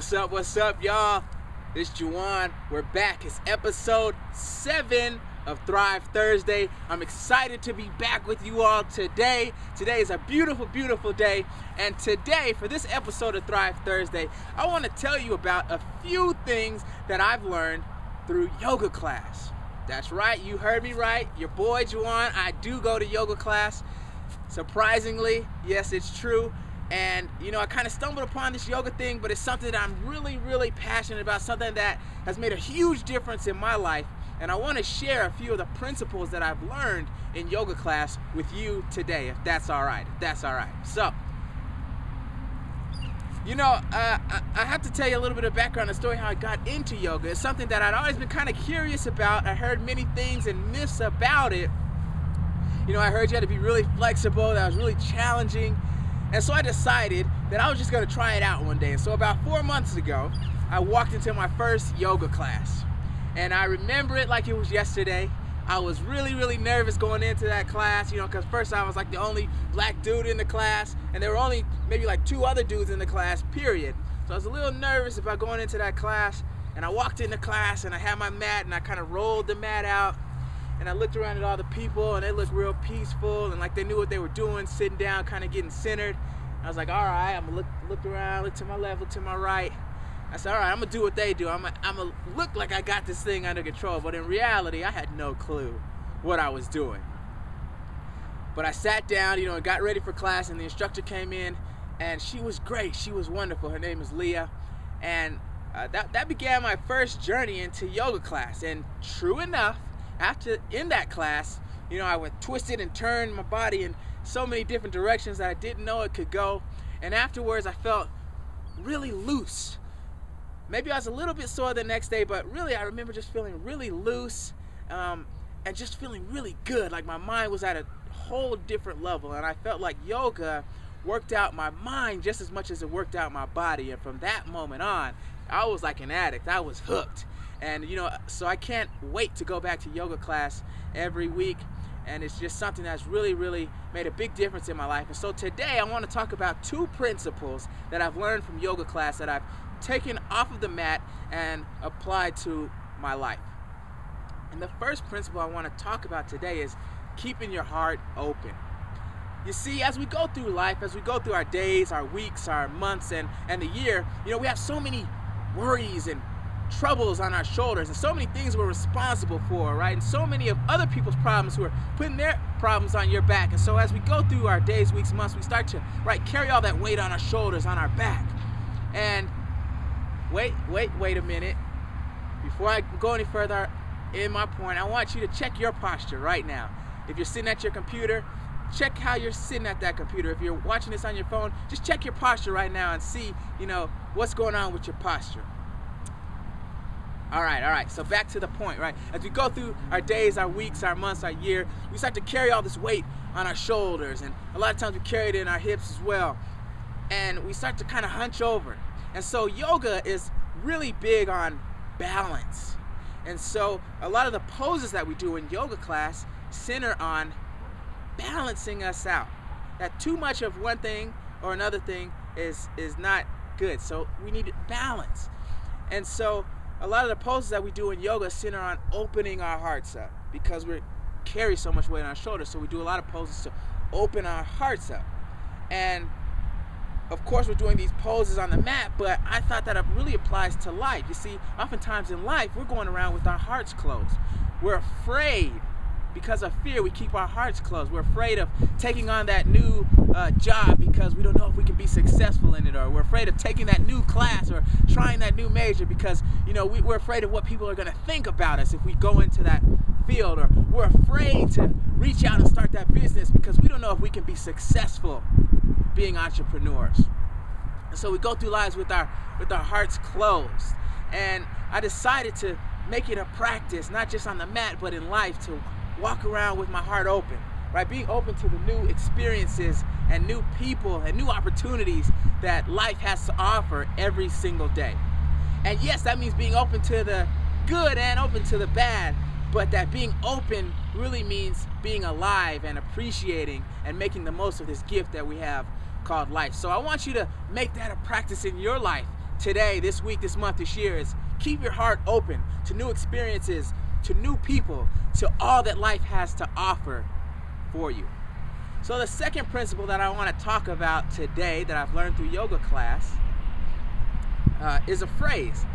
What's up, y'all? This is Juwan. We're back. It's episode 7 of Thrive Thursday. I'm excited to be back with you all today. Today is a beautiful, beautiful day. And today, for this episode of Thrive Thursday, I want to tell you about a few things that I've learned through yoga class. That's right, you heard me right. Your boy Juwan, I do go to yoga class. Surprisingly, yes, it's true. And, I kind of stumbled upon this yoga thing, but it's something that I'm really, really passionate about, something that has made a huge difference in my life. And I want to share a few of the principles that I've learned in yoga class with you today, if that's all right. So, I have to tell you a little bit of background, a story how I got into yoga. It's something that I'd always been kind of curious about. I heard many things and myths about it. I heard you had to be really flexible, that was really challenging. And so I decided that I was just going to try it out one day. And so about 4 months ago, I walked into my first yoga class. And I remember it like it was yesterday. I was really, really nervous going into that class, because first I was like the only black dude in the class. And there were only maybe like 2 other dudes in the class, period. So I was a little nervous about going into that class. And I walked into class and I had my mat and I kind of rolled the mat out. And I looked around at all the people and they looked real peaceful and like they knew what they were doing, sitting down, kind of getting centered. I was like, all right, I'm gonna look around, look to my left, look to my right. I said, all right, I'm gonna do what they do. I'm gonna look like I got this thing under control. But in reality, I had no clue what I was doing. But I sat down, and got ready for class, and the instructor came in and she was great. She was wonderful. Her name is Leah. And that began my first journey into yoga class. And true enough, in that class, I went twisted and turned my body in so many different directions that I didn't know it could go. And afterwards, I felt really loose. Maybe I was a little bit sore the next day, but really, I remember just feeling really loose and just feeling really good. Like my mind was at a whole different level, and I felt like yoga worked out my mind just as much as it worked out my body. And from that moment on, I was like an addict. I was hooked. And so I can't wait to go back to yoga class every week, and it's just something that's really, really made a big difference in my life. And so today I want to talk about 2 principles that I've learned from yoga class that I've taken off of the mat and applied to my life. And the first principle I want to talk about today is keeping your heart open. You see, as we go through life, as we go through our days, our weeks, our months, and the year, we have so many worries and troubles on our shoulders and so many things we're responsible for, right? And so many of other people's problems who are putting their problems on your back. And so as we go through our days, weeks, months, we start to carry all that weight on our shoulders, on our back. And wait a minute. Before I go any further in my point, I want you to check your posture right now. If you're sitting at your computer, check how you're sitting at that computer. If you're watching this on your phone, just check your posture right now and see, what's going on with your posture. All right. So back to the point, right? As we go through our days, our weeks, our months, our year, we start to carry all this weight on our shoulders. And a lot of times we carry it in our hips as well. And we start to kind of hunch over. And so yoga is really big on balance. And so a lot of the poses that we do in yoga class center on balancing us out. That too much of one thing or another thing is not good. So we need balance. And so a lot of the poses that we do in yoga center on opening our hearts up because we carry so much weight on our shoulders. So we do a lot of poses to open our hearts up. And of course, we're doing these poses on the mat, but I thought that it really applies to life. You see, oftentimes in life, we're going around with our hearts closed. We're afraid. Because of fear, we keep our hearts closed. We're afraid of taking on that new job because we don't know if we can be successful in it, or we're afraid of taking that new class or trying that new major because we're afraid of what people are going to think about us if we go into that field, or we're afraid to reach out and start that business because we don't know if we can be successful being entrepreneurs. And so we go through lives with our hearts closed. And I decided to make it a practice, not just on the mat, but in life, to walk around with my heart open, right? Being open to the new experiences and new people and new opportunities that life has to offer every single day. And yes, that means being open to the good and open to the bad, but that being open really means being alive and appreciating and making the most of this gift that we have called life. So I want you to make that a practice in your life, today, this week, this month, this year is keep your heart open to new experiences, to new people, to all that life has to offer for you. So the second principle that I want to talk about today that I've learned through yoga class is a phrase.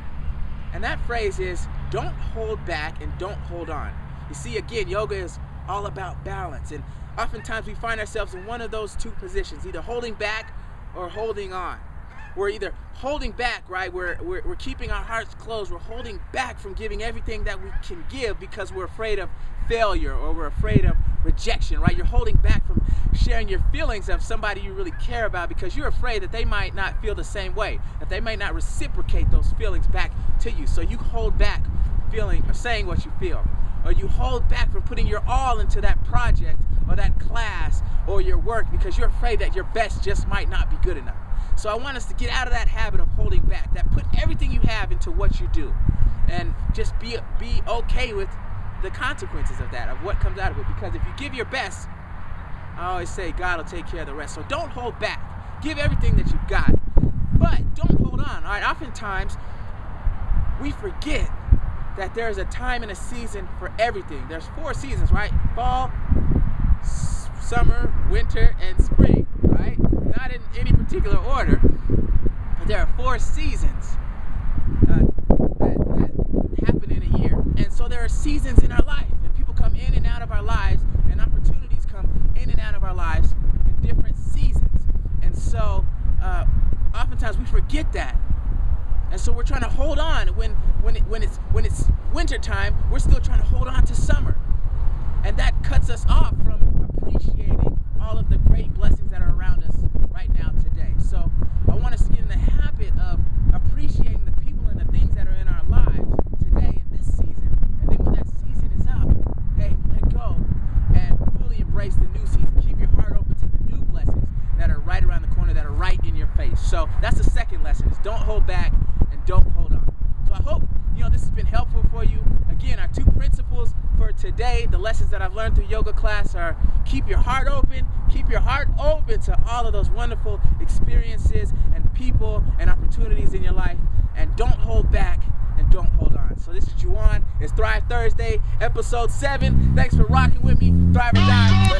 And that phrase is, don't hold back and don't hold on. You see, again, yoga is all about balance. And oftentimes we find ourselves in one of those two positions, either holding back or holding on. We're either holding back, right? We're keeping our hearts closed. We're holding back from giving everything that we can give because we're afraid of failure or we're afraid of rejection, right? You're holding back from sharing your feelings of somebody you really care about because you're afraid that they might not feel the same way, that they might not reciprocate those feelings back to you. So you hold back feeling or saying what you feel, or you hold back from putting your all into that project or that class or your work because you're afraid that your best just might not be good enough. So I want us to get out of that habit of holding back, that put everything you have into what you do and just be okay with the consequences of that, of what comes out of it. Because if you give your best, I always say God will take care of the rest. So don't hold back. Give everything that you've got. But don't hold on. All right? Oftentimes, we forget that there's a time and a season for everything. There's 4 seasons, right? Fall, summer, winter, and spring, right? Not in any particular order, but there are 4 seasons that happen in a year. And so there are seasons in our life, and people come in and out of our lives, and opportunities come in and out of our lives in different seasons. And so oftentimes we forget that. And so we're trying to hold on when it's winter time, we're still trying to hold on to summer. And that cuts us off from appreciating all of the great blessings that are around us right now today. So I want us to get in the habit of appreciating the people and the things that are in our lives today in this season. And then when that season is up, hey, let go and fully embrace the new season. Keep your heart open to the new blessings that are right around the corner, that are right in your face. So that's the second lesson, is don't hold back and don't hold on. So I hope this has been helpful for you. Again, our 2 principles for today, the lessons that I've learned through yoga class, are keep your heart open to all of those wonderful experiences and people and opportunities in your life, and don't hold back and don't hold on. So this is Juwan. It's Thrive Thursday, episode 7. Thanks for rocking with me. Thrive or Die.